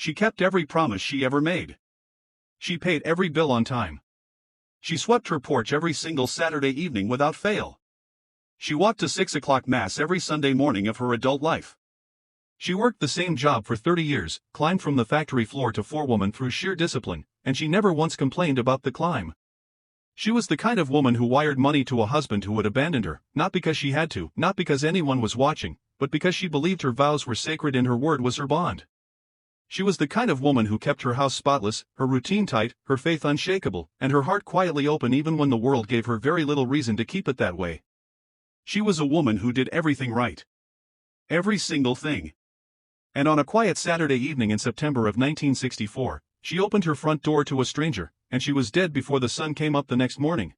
She kept every promise she ever made. She paid every bill on time. She swept her porch every single Saturday evening without fail. She walked to 6 o'clock mass every Sunday morning of her adult life. She worked the same job for 30 years, climbed from the factory floor to forewoman through sheer discipline, and she never once complained about the climb. She was the kind of woman who wired money to a husband who had abandoned her, not because she had to, not because anyone was watching, but because she believed her vows were sacred and her word was her bond. She was the kind of woman who kept her house spotless, her routine tight, her faith unshakable, and her heart quietly open even when the world gave her very little reason to keep it that way. She was a woman who did everything right. Every single thing. And on a quiet Saturday evening in September of 1964, she opened her front door to a stranger, and she was dead before the sun came up the next morning.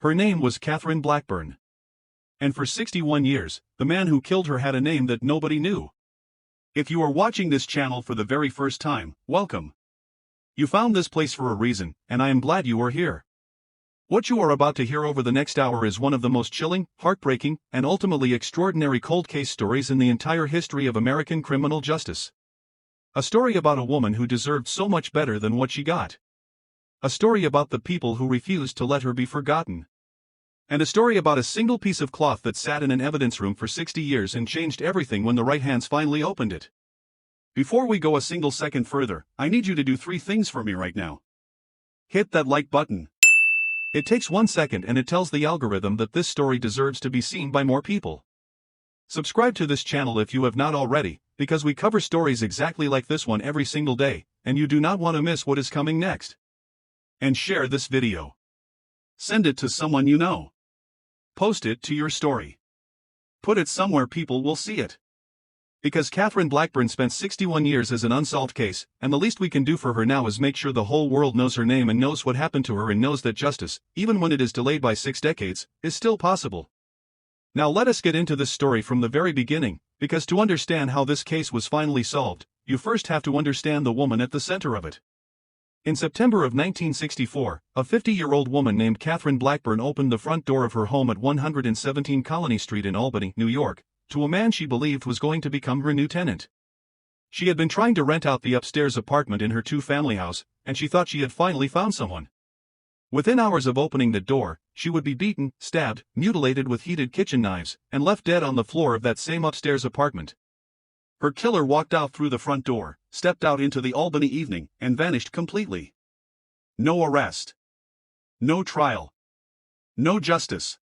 Her name was Katherine Blackburn. And for 61 years, the man who killed her had a name that nobody knew. If you are watching this channel for the very first time, welcome. You found this place for a reason, and I am glad you are here. What you are about to hear over the next hour is one of the most chilling, heartbreaking, and ultimately extraordinary cold case stories in the entire history of American criminal justice. A story about a woman who deserved so much better than what she got. A story about the people who refused to let her be forgotten. And a story about a single piece of cloth that sat in an evidence room for 60 years and changed everything when the right hands finally opened it. Before we go a single second further, I need you to do 3 things for me right now. Hit that like button. It takes 1 second and it tells the algorithm that this story deserves to be seen by more people. Subscribe to this channel if you have not already, because we cover stories exactly like this one every single day, and you do not want to miss what is coming next. And share this video. Send it to someone you know. Post it to your story. Put it somewhere people will see it. Because Katherine Blackburn spent 61 years as an unsolved case, and the least we can do for her now is make sure the whole world knows her name and knows what happened to her and knows that justice, even when it is delayed by 6 decades, is still possible. Now let us get into this story from the very beginning, because to understand how this case was finally solved, you first have to understand the woman at the center of it. In September of 1964, a 50-year-old woman named Katherine Blackburn opened the front door of her home at 117 Colony Street in Albany, New York, to a man she believed was going to become her new tenant. She had been trying to rent out the upstairs apartment in her 2-family house, and she thought she had finally found someone. Within hours of opening the door, she would be beaten, stabbed, mutilated with heated kitchen knives, and left dead on the floor of that same upstairs apartment. Her killer walked out through the front door, stepped out into the Albany evening, and vanished completely. No arrest. No trial. No justice.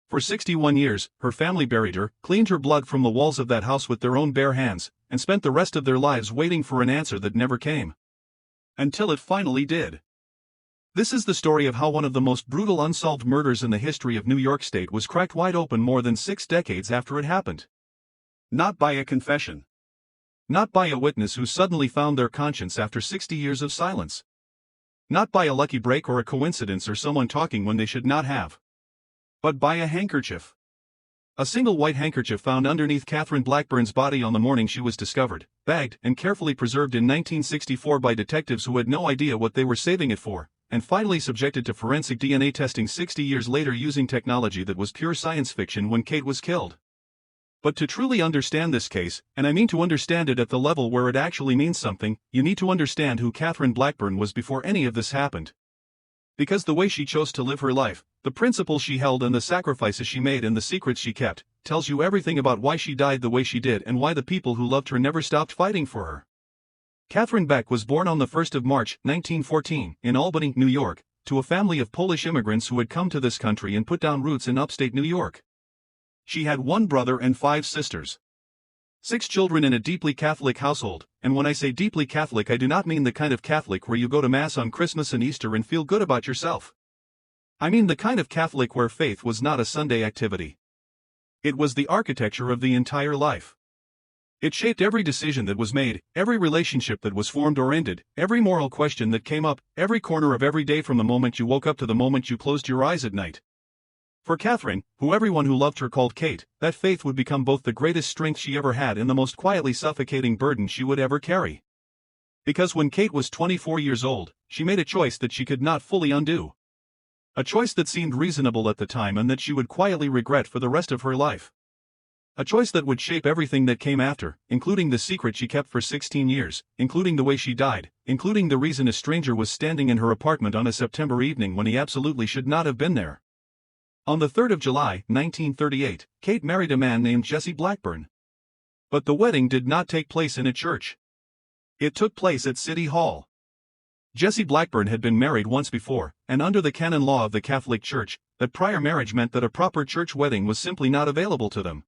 For 61 years, her family buried her, cleaned her blood from the walls of that house with their own bare hands, and spent the rest of their lives waiting for an answer that never came. Until it finally did. This is the story of how one of the most brutal unsolved murders in the history of New York State was cracked wide open more than 6 decades after it happened. Not by a confession. Not by a witness who suddenly found their conscience after 60 years of silence. Not by a lucky break or a coincidence or someone talking when they should not have. But by a handkerchief. A single white handkerchief found underneath Katherine Blackburn's body on the morning she was discovered, bagged and carefully preserved in 1964 by detectives who had no idea what they were saving it for, and finally subjected to forensic DNA testing 60 years later using technology that was pure science fiction when Kate was killed. But to truly understand this case, and I mean to understand it at the level where it actually means something, you need to understand who Katherine Blackburn was before any of this happened. Because the way she chose to live her life, the principles she held and the sacrifices she made and the secrets she kept, tells you everything about why she died the way she did and why the people who loved her never stopped fighting for her. Katherine Beck was born on the 1st of March, 1914, in Albany, New York, to a family of Polish immigrants who had come to this country and put down roots in upstate New York. She had 1 brother and 5 sisters. 6 children in a deeply Catholic household, and when I say deeply Catholic I do not mean the kind of Catholic where you go to Mass on Christmas and Easter and feel good about yourself. I mean the kind of Catholic where faith was not a Sunday activity. It was the architecture of the entire life. It shaped every decision that was made, every relationship that was formed or ended, every moral question that came up, every corner of every day from the moment you woke up to the moment you closed your eyes at night. For Katherine, who everyone who loved her called Kate, that faith would become both the greatest strength she ever had and the most quietly suffocating burden she would ever carry. Because when Kate was 24 years old, she made a choice that she could not fully undo. A choice that seemed reasonable at the time and that she would quietly regret for the rest of her life. A choice that would shape everything that came after, including the secret she kept for 16 years, including the way she died, including the reason a stranger was standing in her apartment on a September evening when he absolutely should not have been there. On the 3rd of July, 1938, Kate married a man named Jesse Blackburn. But the wedding did not take place in a church. It took place at City Hall. Jesse Blackburn had been married once before, and under the canon law of the Catholic Church, that prior marriage meant that a proper church wedding was simply not available to them.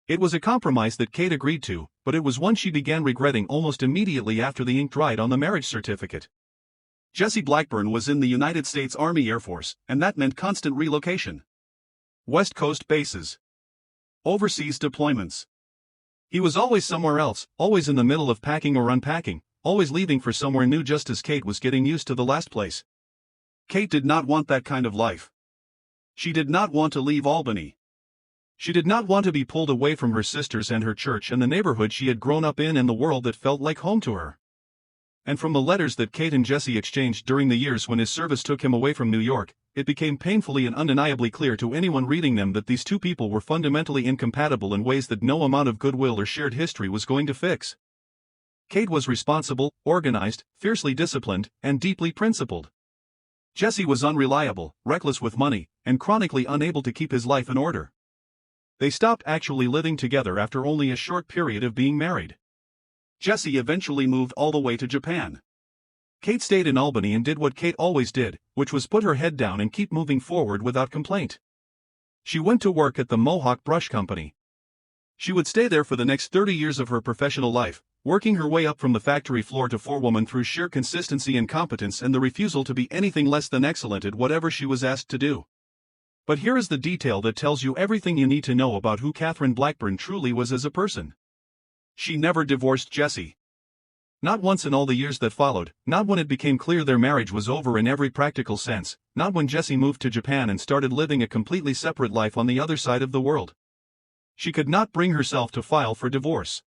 It was a compromise that Kate agreed to, but it was one she began regretting almost immediately after the ink dried on the marriage certificate. Jesse Blackburn was in the United States Army Air Force, and that meant constant relocation. West Coast bases. Overseas deployments. He was always somewhere else, always in the middle of packing or unpacking, always leaving for somewhere new just as Kate was getting used to the last place. Kate did not want that kind of life. She did not want to leave Albany. She did not want to be pulled away from her sisters and her church and the neighborhood she had grown up in and the world that felt like home to her. And from the letters that Kate and Jesse exchanged during the years when his service took him away from New York, it became painfully and undeniably clear to anyone reading them that these two people were fundamentally incompatible in ways that no amount of goodwill or shared history was going to fix. Kate was responsible, organized, fiercely disciplined, and deeply principled. Jesse was unreliable, reckless with money, and chronically unable to keep his life in order. They stopped actually living together after only a short period of being married. Jesse eventually moved all the way to Japan. Kate stayed in Albany and did what Kate always did, which was put her head down and keep moving forward without complaint. She went to work at the Mohawk Brush Company. She would stay there for the next 30 years of her professional life, working her way up from the factory floor to forewoman through sheer consistency and competence and the refusal to be anything less than excellent at whatever she was asked to do. But here is the detail that tells you everything you need to know about who Katherine Blackburn truly was as a person. She never divorced Jesse. Not once in all the years that followed, not when it became clear their marriage was over in every practical sense, not when Jesse moved to Japan and started living a completely separate life on the other side of the world. She could not bring herself to file for divorce.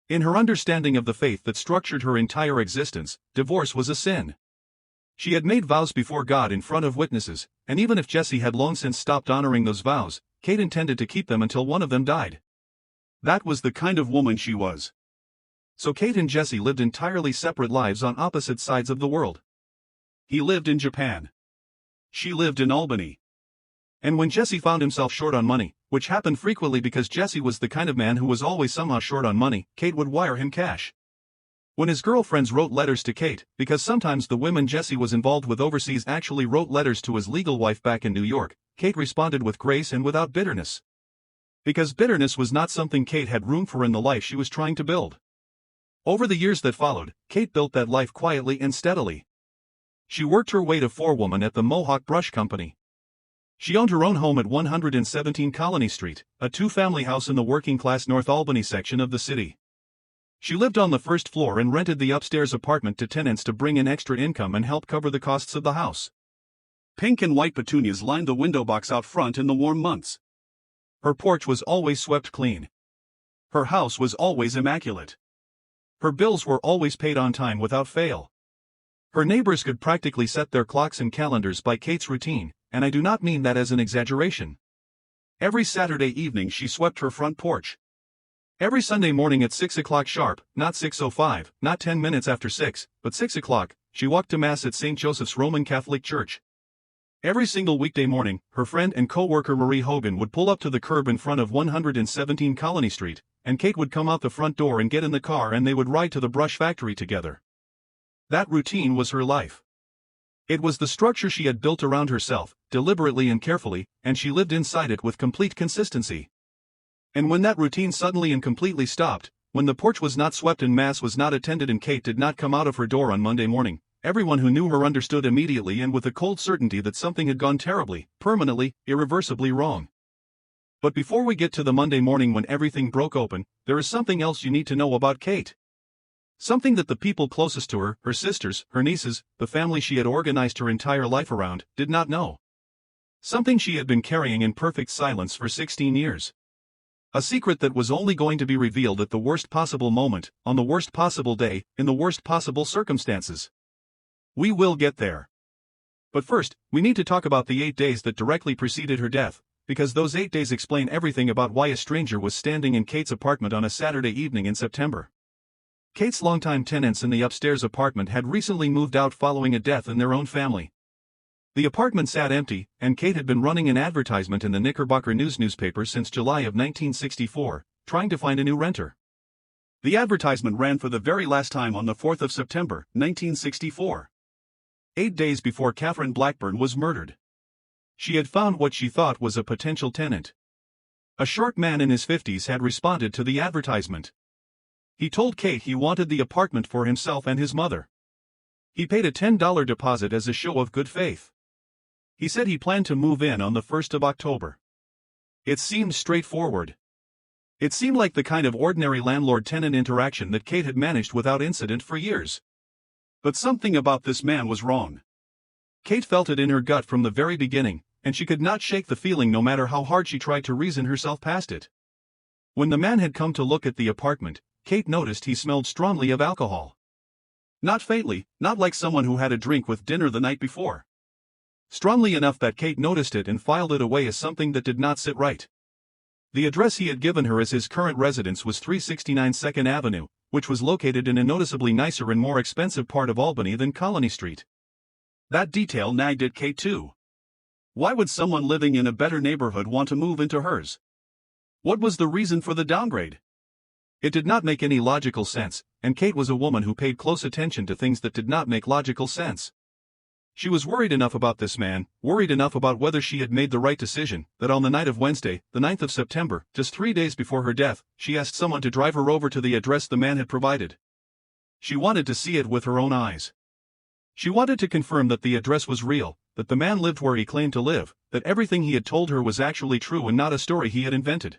In her understanding of the faith that structured her entire existence, divorce was a sin. She had made vows before God in front of witnesses, and even if Jesse had long since stopped honoring those vows, Kate intended to keep them until one of them died. That was the kind of woman she was. So Kate and Jesse lived entirely separate lives on opposite sides of the world. He lived in Japan. She lived in Albany. And when Jesse found himself short on money, which happened frequently because Jesse was the kind of man who was always somehow short on money, Kate would wire him cash. When his girlfriends wrote letters to Kate, because sometimes the women Jesse was involved with overseas actually wrote letters to his legal wife back in New York, Kate responded with grace and without bitterness. Because bitterness was not something Kate had room for in the life she was trying to build. Over the years that followed, Kate built that life quietly and steadily. She worked her way to forewoman at the Mohawk Brush Company. She owned her own home at 117 Colony Street, a two-family house in the working-class North Albany section of the city. She lived on the first floor and rented the upstairs apartment to tenants to bring in extra income and help cover the costs of the house. Pink and white petunias lined the window box out front in the warm months. Her porch was always swept clean. Her house was always immaculate. Her bills were always paid on time without fail. Her neighbors could practically set their clocks and calendars by Kate's routine, and I do not mean that as an exaggeration. Every Saturday evening she swept her front porch. Every Sunday morning at 6 o'clock sharp, not 6:05, not 10 minutes after 6, but 6 o'clock, she walked to Mass at St. Joseph's Roman Catholic Church. Every single weekday morning, her friend and co-worker Marie Hogan would pull up to the curb in front of 117 Colony Street, and Kate would come out the front door and get in the car and they would ride to the brush factory together. That routine was her life. It was the structure she had built around herself, deliberately and carefully, and she lived inside it with complete consistency. And when that routine suddenly and completely stopped, when the porch was not swept and Mass was not attended and Kate did not come out of her door on Monday morning, everyone who knew her understood immediately and with a cold certainty that something had gone terribly, permanently, irreversibly wrong. But before we get to the Monday morning when everything broke open, there is something else you need to know about Kate. Something that the people closest to her, her sisters, her nieces, the family she had organized her entire life around, did not know. Something she had been carrying in perfect silence for 16 years. A secret that was only going to be revealed at the worst possible moment, on the worst possible day, in the worst possible circumstances. We will get there. But first, we need to talk about the 8 days that directly preceded her death, because those 8 days explain everything about why a stranger was standing in Kate's apartment on a Saturday evening in September. Kate's longtime tenants in the upstairs apartment had recently moved out following a death in their own family. The apartment sat empty, and Kate had been running an advertisement in the Knickerbocker News newspaper since July of 1964, trying to find a new renter. The advertisement ran for the very last time on the 4th of September, 1964. 8 days before Katherine Blackburn was murdered. She had found what she thought was a potential tenant. A short man in his 50s had responded to the advertisement. He told Kate he wanted the apartment for himself and his mother. He paid a $10 deposit as a show of good faith. He said he planned to move in on the 1st of October. It seemed straightforward. It seemed like the kind of ordinary landlord-tenant interaction that Kate had managed without incident for years. But something about this man was wrong. Kate felt it in her gut from the very beginning, and she could not shake the feeling no matter how hard she tried to reason herself past it. When the man had come to look at the apartment, Kate noticed he smelled strongly of alcohol. Not faintly, not like someone who had a drink with dinner the night before. Strongly enough that Kate noticed it and filed it away as something that did not sit right. The address he had given her as his current residence was 369 2nd Avenue, which was located in a noticeably nicer and more expensive part of Albany than Colony Street. That detail nagged at Kate too. Why would someone living in a better neighborhood want to move into hers? What was the reason for the downgrade? It did not make any logical sense, and Kate was a woman who paid close attention to things that did not make logical sense. She was worried enough about this man, worried enough about whether she had made the right decision, that on the night of Wednesday, the 9th of September, just 3 days before her death, she asked someone to drive her over to the address the man had provided. She wanted to see it with her own eyes. She wanted to confirm that the address was real, that the man lived where he claimed to live, that everything he had told her was actually true and not a story he had invented.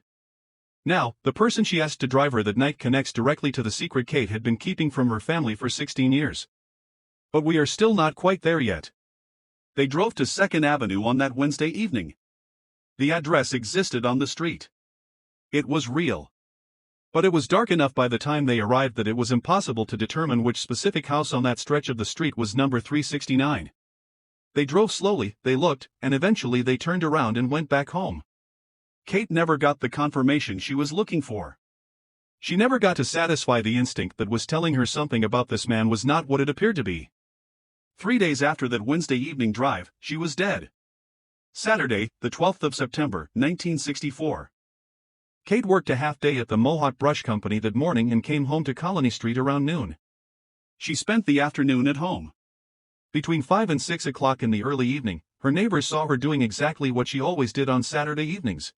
Now, the person she asked to drive her that night connects directly to the secret Kate had been keeping from her family for 16 years. But we are still not quite there yet. They drove to 2nd Avenue on that Wednesday evening. The address existed on the street. It was real. But it was dark enough by the time they arrived that it was impossible to determine which specific house on that stretch of the street was number 369. They drove slowly, they looked, and eventually they turned around and went back home. Kate never got the confirmation she was looking for. She never got to satisfy the instinct that was telling her something about this man was not what it appeared to be. 3 days after that Wednesday evening drive, she was dead. Saturday, the 12th of September, 1964. Kate worked a half-day at the Mohawk Brush Company that morning and came home to Colony Street around noon. She spent the afternoon at home. Between 5 and 6 o'clock in the early evening, her neighbors saw her doing exactly what she always did on Saturday evenings.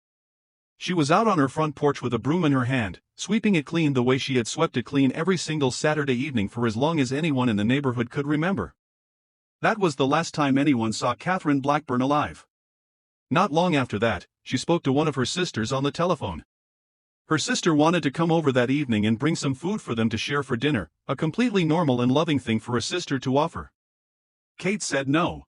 She was out on her front porch with a broom in her hand, sweeping it clean the way she had swept it clean every single Saturday evening for as long as anyone in the neighborhood could remember. That was the last time anyone saw Katherine Blackburn alive. Not long after that, she spoke to one of her sisters on the telephone. Her sister wanted to come over that evening and bring some food for them to share for dinner, a completely normal and loving thing for a sister to offer. Kate said no.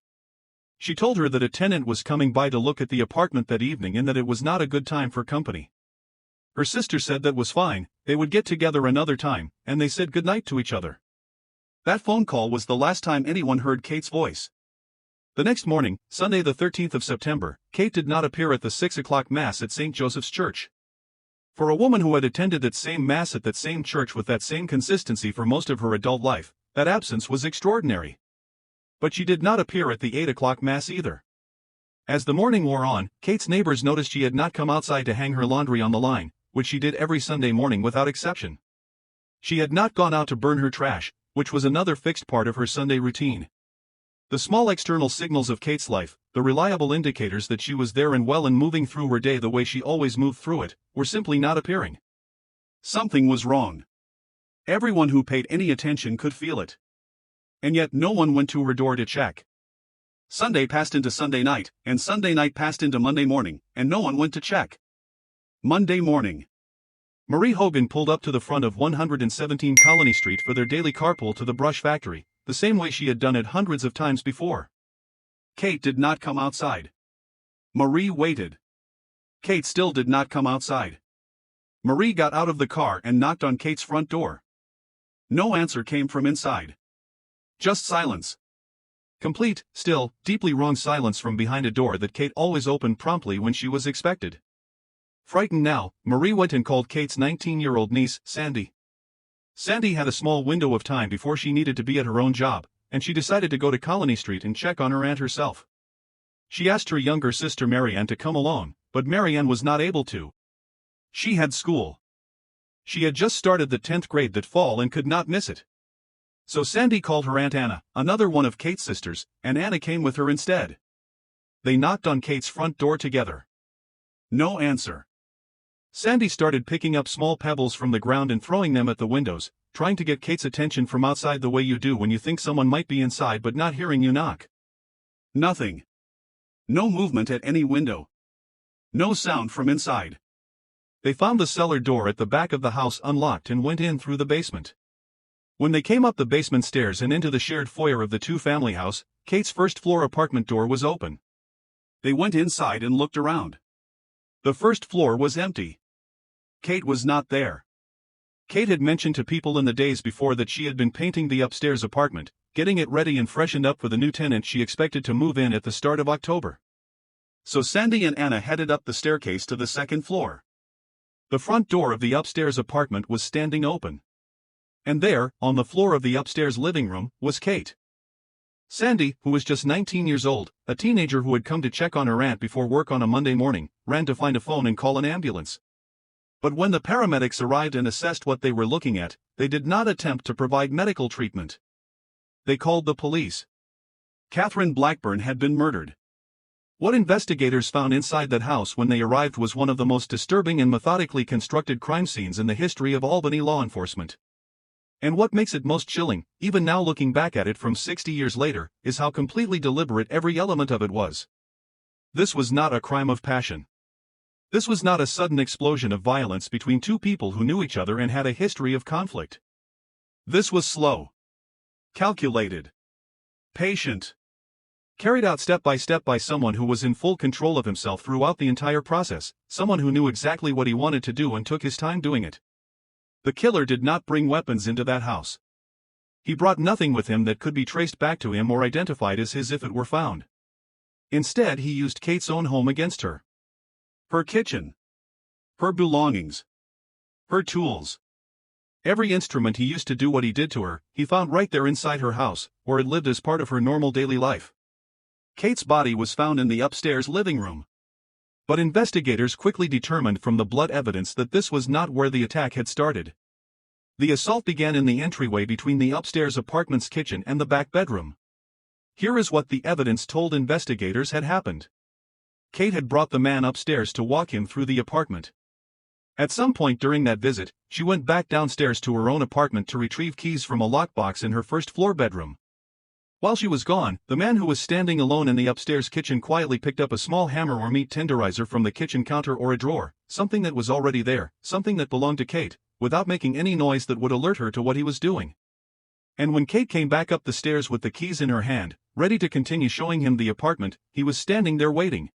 She told her that a tenant was coming by to look at the apartment that evening and that it was not a good time for company. Her sister said that was fine, they would get together another time, and they said goodnight to each other. That phone call was the last time anyone heard Kate's voice. The next morning, Sunday the 13th of September, Kate did not appear at the 6 o'clock Mass at St. Joseph's Church. For a woman who had attended that same Mass at that same church with that same consistency for most of her adult life, that absence was extraordinary. But she did not appear at the 8 o'clock Mass either. As the morning wore on, Kate's neighbors noticed she had not come outside to hang her laundry on the line, which she did every Sunday morning without exception. She had not gone out to burn her trash, which was another fixed part of her Sunday routine. The small external signals of Kate's life, the reliable indicators that she was there and well and moving through her day the way she always moved through it, were simply not appearing. Something was wrong. Everyone who paid any attention could feel it. And yet no one went to her door to check. Sunday passed into Sunday night, and Sunday night passed into Monday morning, and no one went to check. Monday morning. Marie Hogan pulled up to the front of 117 Colony Street for their daily carpool to the brush factory, the same way she had done it hundreds of times before. Kate did not come outside. Marie waited. Kate still did not come outside. Marie got out of the car and knocked on Kate's front door. No answer came from inside. Just silence. Complete, still, deeply wrong silence from behind a door that Kate always opened promptly when she was expected. Frightened now, Marie went and called Kate's 19-year-old niece, Sandy. Sandy had a small window of time before she needed to be at her own job, and she decided to go to Colony Street and check on her aunt herself. She asked her younger sister Marianne to come along, but Marianne was not able to. She had school. She had just started the 10th grade that fall and could not miss it. So Sandy called her Aunt Anna, another one of Kate's sisters, and Anna came with her instead. They knocked on Kate's front door together. No answer. Sandy started picking up small pebbles from the ground and throwing them at the windows, trying to get Kate's attention from outside the way you do when you think someone might be inside but not hearing you knock. Nothing. No movement at any window. No sound from inside. They found the cellar door at the back of the house unlocked and went in through the basement. When they came up the basement stairs and into the shared foyer of the two-family house, Kate's first-floor apartment door was open. They went inside and looked around. The first floor was empty. Kate was not there. Kate had mentioned to people in the days before that she had been painting the upstairs apartment, getting it ready and freshened up for the new tenant she expected to move in at the start of October. So Sandy and Anna headed up the staircase to the second floor. The front door of the upstairs apartment was standing open. And there, on the floor of the upstairs living room, was Kate. Sandy, who was just 19 years old, a teenager who had come to check on her aunt before work on a Monday morning, ran to find a phone and call an ambulance. But when the paramedics arrived and assessed what they were looking at, they did not attempt to provide medical treatment. They called the police. Katherine Blackburn had been murdered. What investigators found inside that house when they arrived was one of the most disturbing and methodically constructed crime scenes in the history of Albany law enforcement. And what makes it most chilling, even now looking back at it from 60 years later, is how completely deliberate every element of it was. This was not a crime of passion. This was not a sudden explosion of violence between two people who knew each other and had a history of conflict. This was slow, calculated, patient, carried out step by step by someone who was in full control of himself throughout the entire process, someone who knew exactly what he wanted to do and took his time doing it. The killer did not bring weapons into that house. He brought nothing with him that could be traced back to him or identified as his if it were found. Instead, he used Kate's own home against her. Her kitchen. Her belongings. Her tools. Every instrument he used to do what he did to her, he found right there inside her house, where it lived as part of her normal daily life. Kate's body was found in the upstairs living room. But investigators quickly determined from the blood evidence that this was not where the attack had started. The assault began in the entryway between the upstairs apartment's kitchen and the back bedroom. Here is what the evidence told investigators had happened. Kate had brought the man upstairs to walk him through the apartment. At some point during that visit, she went back downstairs to her own apartment to retrieve keys from a lockbox in her first-floor bedroom. While she was gone, the man who was standing alone in the upstairs kitchen quietly picked up a small hammer or meat tenderizer from the kitchen counter or a drawer, something that was already there, something that belonged to Kate, without making any noise that would alert her to what he was doing. And when Kate came back up the stairs with the keys in her hand, ready to continue showing him the apartment, he was standing there waiting.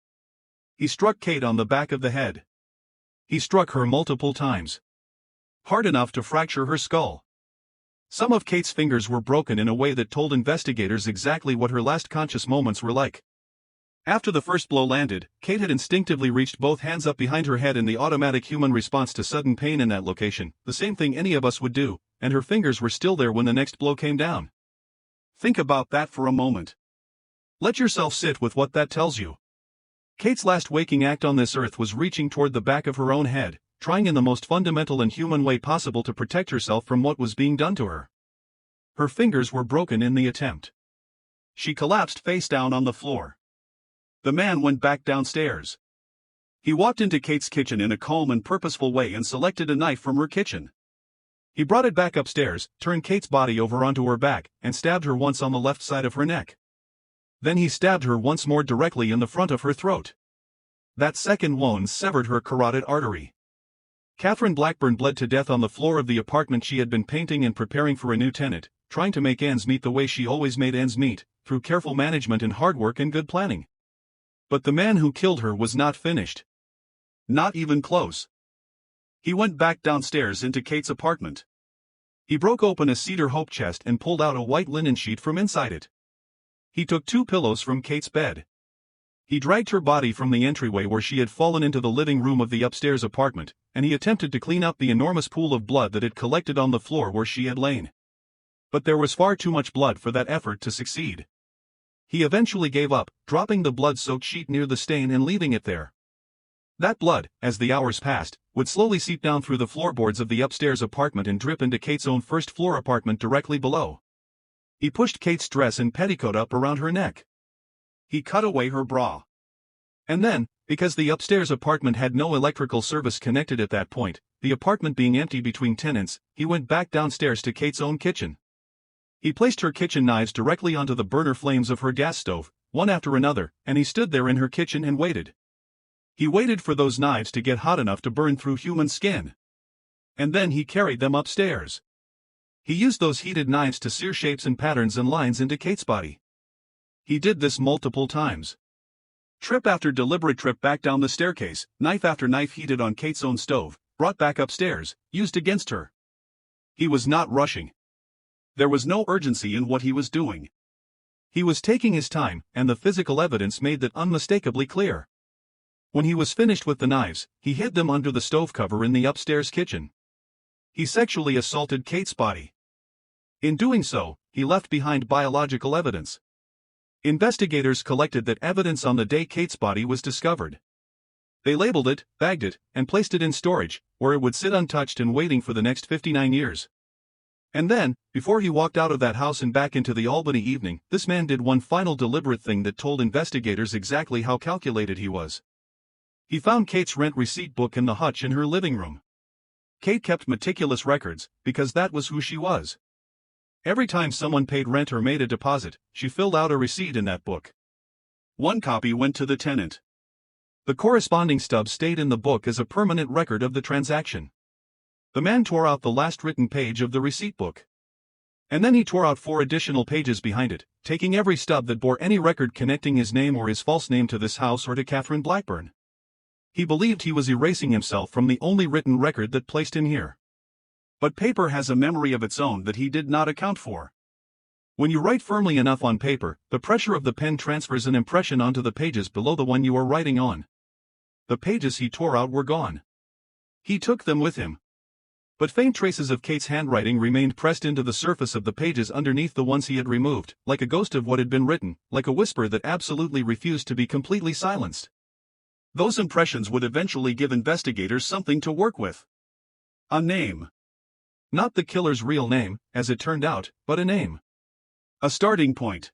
He struck Kate on the back of the head. He struck her multiple times. Hard enough to fracture her skull. Some of Kate's fingers were broken in a way that told investigators exactly what her last conscious moments were like. After the first blow landed, Kate had instinctively reached both hands up behind her head in the automatic human response to sudden pain in that location, the same thing any of us would do, and her fingers were still there when the next blow came down. Think about that for a moment. Let yourself sit with what that tells you. Kate's last waking act on this earth was reaching toward the back of her own head, trying in the most fundamental and human way possible to protect herself from what was being done to her. Her fingers were broken in the attempt. She collapsed face down on the floor. The man went back downstairs. He walked into Kate's kitchen in a calm and purposeful way and selected a knife from her kitchen. He brought it back upstairs, turned Kate's body over onto her back, and stabbed her once on the left side of her neck. Then he stabbed her once more directly in the front of her throat. That second wound severed her carotid artery. Katherine Blackburn bled to death on the floor of the apartment she had been painting and preparing for a new tenant, trying to make ends meet the way she always made ends meet, through careful management and hard work and good planning. But the man who killed her was not finished. Not even close. He went back downstairs into Kate's apartment. He broke open a cedar hope chest and pulled out a white linen sheet from inside it. He took 2 pillows from Kate's bed. He dragged her body from the entryway where she had fallen into the living room of the upstairs apartment, and he attempted to clean up the enormous pool of blood that had collected on the floor where she had lain. But there was far too much blood for that effort to succeed. He eventually gave up, dropping the blood-soaked sheet near the stain and leaving it there. That blood, as the hours passed, would slowly seep down through the floorboards of the upstairs apartment and drip into Kate's own first-floor apartment directly below. He pushed Kate's dress and petticoat up around her neck. He cut away her bra. And then, because the upstairs apartment had no electrical service connected at that point, the apartment being empty between tenants, he went back downstairs to Kate's own kitchen. He placed her kitchen knives directly onto the burner flames of her gas stove, one after another, and he stood there in her kitchen and waited. He waited for those knives to get hot enough to burn through human skin. And then he carried them upstairs. He used those heated knives to sear shapes and patterns and lines into Kate's body. He did this multiple times. Trip after deliberate trip back down the staircase, knife after knife heated on Kate's own stove, brought back upstairs, used against her. He was not rushing. There was no urgency in what he was doing. He was taking his time, and the physical evidence made that unmistakably clear. When he was finished with the knives, he hid them under the stove cover in the upstairs kitchen. He sexually assaulted Kate's body. In doing so, he left behind biological evidence. Investigators collected that evidence on the day Kate's body was discovered. They labeled it, bagged it, and placed it in storage, where it would sit untouched and waiting for the next 59 years. And then, before he walked out of that house and back into the Albany evening, this man did one final deliberate thing that told investigators exactly how calculated he was. He found Kate's rent receipt book in the hutch in her living room. Kate kept meticulous records, because that was who she was. Every time someone paid rent or made a deposit, she filled out a receipt in that book. One copy went to the tenant. The corresponding stub stayed in the book as a permanent record of the transaction. The man tore out the last written page of the receipt book. And then he tore out 4 additional pages behind it, taking every stub that bore any record connecting his name or his false name to this house or to Katherine Blackburn. He believed he was erasing himself from the only written record that placed him here. But paper has a memory of its own that he did not account for. When you write firmly enough on paper, the pressure of the pen transfers an impression onto the pages below the one you are writing on. The pages he tore out were gone. He took them with him. But faint traces of Kate's handwriting remained pressed into the surface of the pages underneath the ones he had removed, like a ghost of what had been written, like a whisper that absolutely refused to be completely silenced. Those impressions would eventually give investigators something to work with. A name. Not the killer's real name, as it turned out, but a name. A starting point.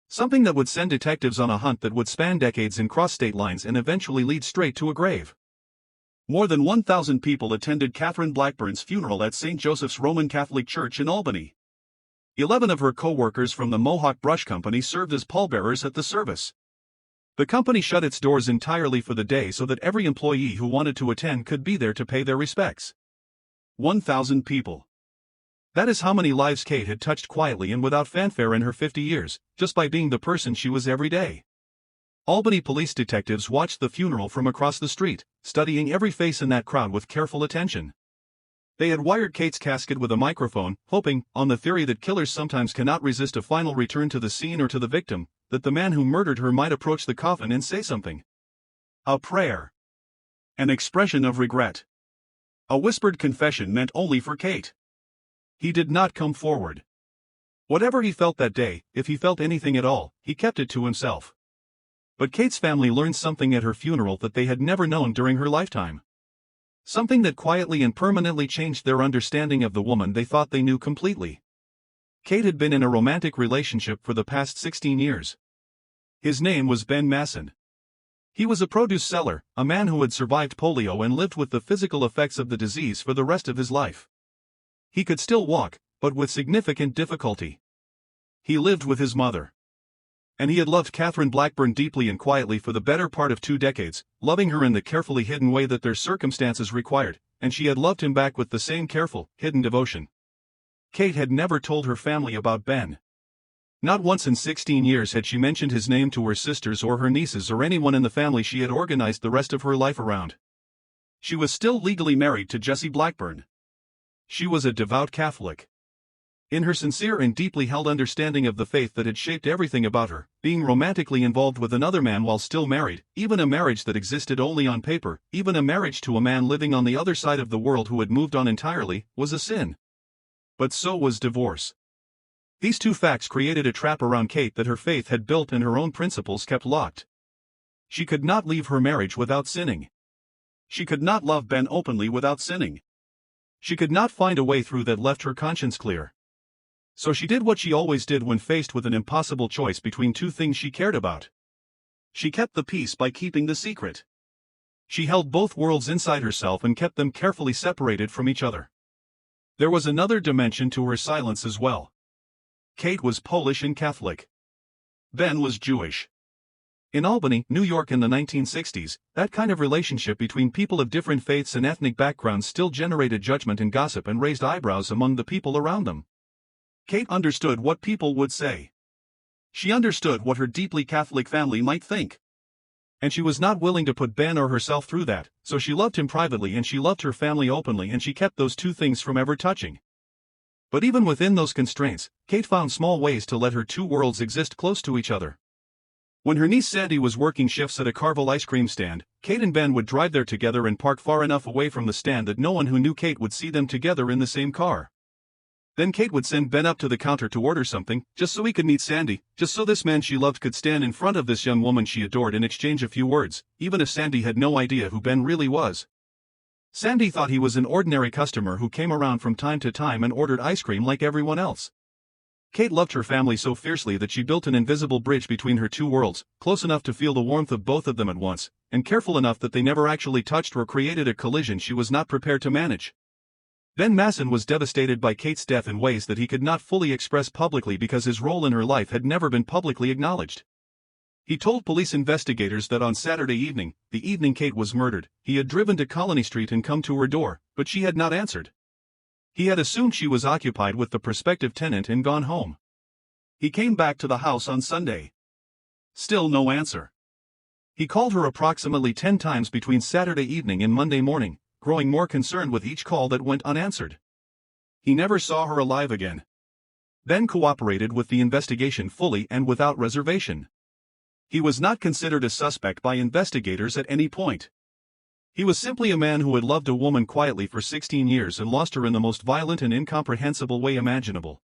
Something that would send detectives on a hunt that would span decades and cross state lines and eventually lead straight to a grave. More than 1,000 people attended Katherine Blackburn's funeral at St. Joseph's Roman Catholic Church in Albany. 11 of her co-workers from the Mohawk Brush Company served as pallbearers at the service. The company shut its doors entirely for the day so that every employee who wanted to attend could be there to pay their respects. 1,000 people. That is how many lives Kate had touched quietly and without fanfare in her 50 years, just by being the person she was every day. Albany police detectives watched the funeral from across the street, studying every face in that crowd with careful attention. They had wired Kate's casket with a microphone, hoping, on the theory that killers sometimes cannot resist a final return to the scene or to the victim, that the man who murdered her might approach the coffin and say something. A prayer. An expression of regret. A whispered confession meant only for Kate. He did not come forward. Whatever he felt that day, if he felt anything at all, he kept it to himself. But Kate's family learned something at her funeral that they had never known during her lifetime. Something that quietly and permanently changed their understanding of the woman they thought they knew completely. Kate had been in a romantic relationship for the past 16 years. His name was Ben Masson. He was a produce seller, a man who had survived polio and lived with the physical effects of the disease for the rest of his life. He could still walk, but with significant difficulty. He lived with his mother. And he had loved Katherine Blackburn deeply and quietly for the better part of 2 decades, loving her in the carefully hidden way that their circumstances required, and she had loved him back with the same careful, hidden devotion. Kate had never told her family about Ben. Not once in 16 years had she mentioned his name to her sisters or her nieces or anyone in the family she had organized the rest of her life around. She was still legally married to Jesse Blackburn. She was a devout Catholic. In her sincere and deeply held understanding of the faith that had shaped everything about her, being romantically involved with another man while still married, even a marriage that existed only on paper, even a marriage to a man living on the other side of the world who had moved on entirely, was a sin. But so was divorce. These two facts created a trap around Kate that her faith had built and her own principles kept locked. She could not leave her marriage without sinning. She could not love Ben openly without sinning. She could not find a way through that left her conscience clear. So she did what she always did when faced with an impossible choice between two things she cared about. She kept the peace by keeping the secret. She held both worlds inside herself and kept them carefully separated from each other. There was another dimension to her silence as well. Kate was Polish and Catholic. Ben was Jewish. In Albany, New York in the 1960s, that kind of relationship between people of different faiths and ethnic backgrounds still generated judgment and gossip and raised eyebrows among the people around them. Kate understood what people would say. She understood what her deeply Catholic family might think. And she was not willing to put Ben or herself through that, so she loved him privately and she loved her family openly, and she kept those two things from ever touching. But even within those constraints, Kate found small ways to let her two worlds exist close to each other. When her niece Sandy was working shifts at a Carvel ice cream stand, Kate and Ben would drive there together and park far enough away from the stand that no one who knew Kate would see them together in the same car. Then Kate would send Ben up to the counter to order something, just so he could meet Sandy, just so this man she loved could stand in front of this young woman she adored and exchange a few words, even if Sandy had no idea who Ben really was. Sandy thought he was an ordinary customer who came around from time to time and ordered ice cream like everyone else. Kate loved her family so fiercely that she built an invisible bridge between her two worlds, close enough to feel the warmth of both of them at once, and careful enough that they never actually touched or created a collision she was not prepared to manage. Ben Masson was devastated by Kate's death in ways that he could not fully express publicly because his role in her life had never been publicly acknowledged. He told police investigators that on Saturday evening, the evening Kate was murdered, he had driven to Colony Street and come to her door, but she had not answered. He had assumed she was occupied with the prospective tenant and gone home. He came back to the house on Sunday. Still no answer. He called her approximately 10 times between Saturday evening and Monday morning, growing more concerned with each call that went unanswered. He never saw her alive again. Ben cooperated with the investigation fully and without reservation. He was not considered a suspect by investigators at any point. He was simply a man who had loved a woman quietly for 16 years and lost her in the most violent and incomprehensible way imaginable.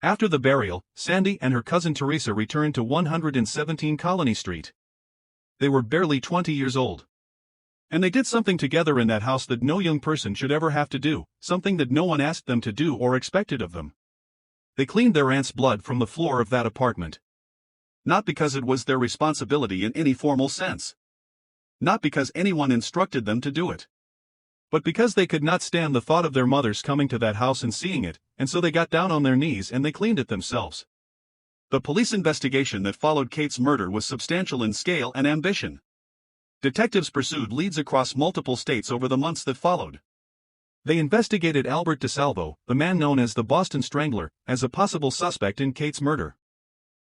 After the burial, Sandy and her cousin Teresa returned to 117 Colony Street. They were barely 20 years old. And they did something together in that house that no young person should ever have to do, something that no one asked them to do or expected of them. They cleaned their aunt's blood from the floor of that apartment. Not because it was their responsibility in any formal sense. Not because anyone instructed them to do it. But because they could not stand the thought of their mothers coming to that house and seeing it, and so they got down on their knees and they cleaned it themselves. The police investigation that followed Kate's murder was substantial in scale and ambition. Detectives pursued leads across multiple states over the months that followed. They investigated Albert DeSalvo, the man known as the Boston Strangler, as a possible suspect in Kate's murder.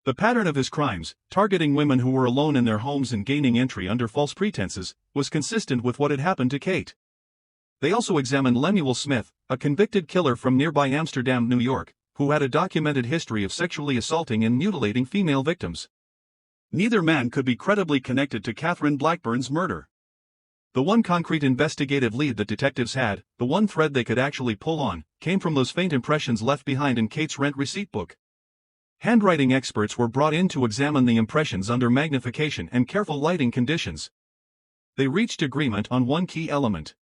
The pattern of his crimes, targeting women who were alone in their homes and gaining entry under false pretenses, was consistent with what had happened to Kate. They also examined Lemuel Smith, a convicted killer from nearby Amsterdam, New York, who had a documented history of sexually assaulting and mutilating female victims. Neither man could be credibly connected to Katherine Blackburn's murder. The one concrete investigative lead that detectives had, the one thread they could actually pull on, came from those faint impressions left behind in Kate's rent receipt book. Handwriting experts were brought in to examine the impressions under magnification and careful lighting conditions. They reached agreement on one key element.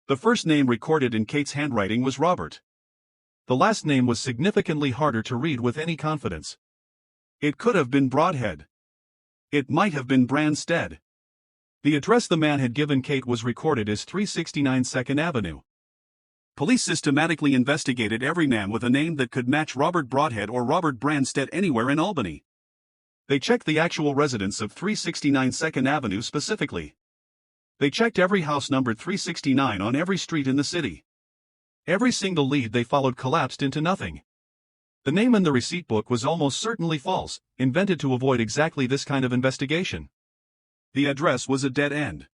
The first name recorded in Kate's handwriting was Robert. The last name was significantly harder to read with any confidence. It could have been Broadhead. It might have been Branstead. The address the man had given Kate was recorded as 369 2nd Avenue. Police systematically investigated every man with a name that could match Robert Broadhead or Robert Branstead anywhere in Albany. They checked the actual residence of 369 2nd Avenue specifically. They checked every house numbered 369 on every street in the city. Every single lead they followed collapsed into nothing. The name in the receipt book was almost certainly false, invented to avoid exactly this kind of investigation. The address was a dead end.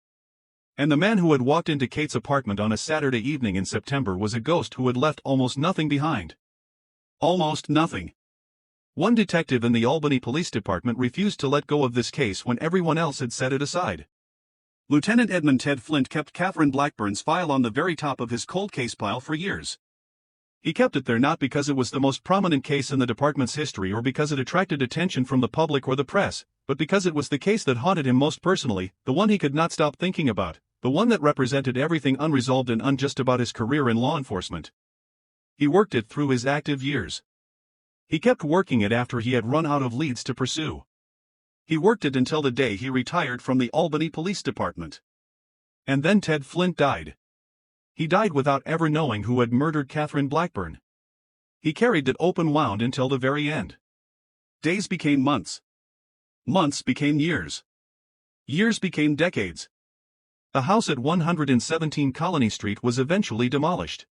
And the man who had walked into Kate's apartment on a Saturday evening in September was a ghost who had left almost nothing behind. Almost nothing. One detective in the Albany Police Department refused to let go of this case when everyone else had set it aside. Lieutenant Edmund Ted Flint kept Katherine Blackburn's file on the very top of his cold case pile for years. He kept it there not because it was the most prominent case in the department's history or because it attracted attention from the public or the press, but because it was the case that haunted him most personally, the one he could not stop thinking about, the one that represented everything unresolved and unjust about his career in law enforcement. He worked it through his active years. He kept working it after he had run out of leads to pursue. He worked it until the day he retired from the Albany Police Department. And then Ted Flint died. He died without ever knowing who had murdered Katherine Blackburn. He carried it open-wound until the very end. Days became months. Months became years. Years became decades. The house at 117 Colony Street was eventually demolished.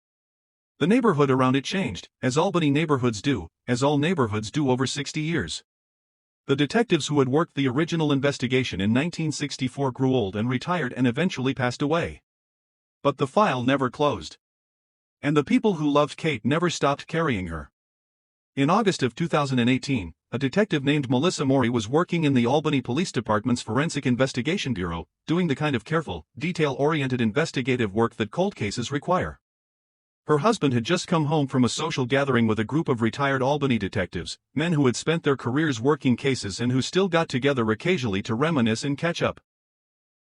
The neighborhood around it changed, as Albany neighborhoods do, as all neighborhoods do over 60 years. The detectives who had worked the original investigation in 1964 grew old and retired and eventually passed away. But the file never closed. And the people who loved Kate never stopped carrying her. In August of 2018, a detective named Melissa Morey was working in the Albany Police Department's Forensic Investigation Bureau, doing the kind of careful, detail-oriented investigative work that cold cases require. Her husband had just come home from a social gathering with a group of retired Albany detectives, men who had spent their careers working cases and who still got together occasionally to reminisce and catch up.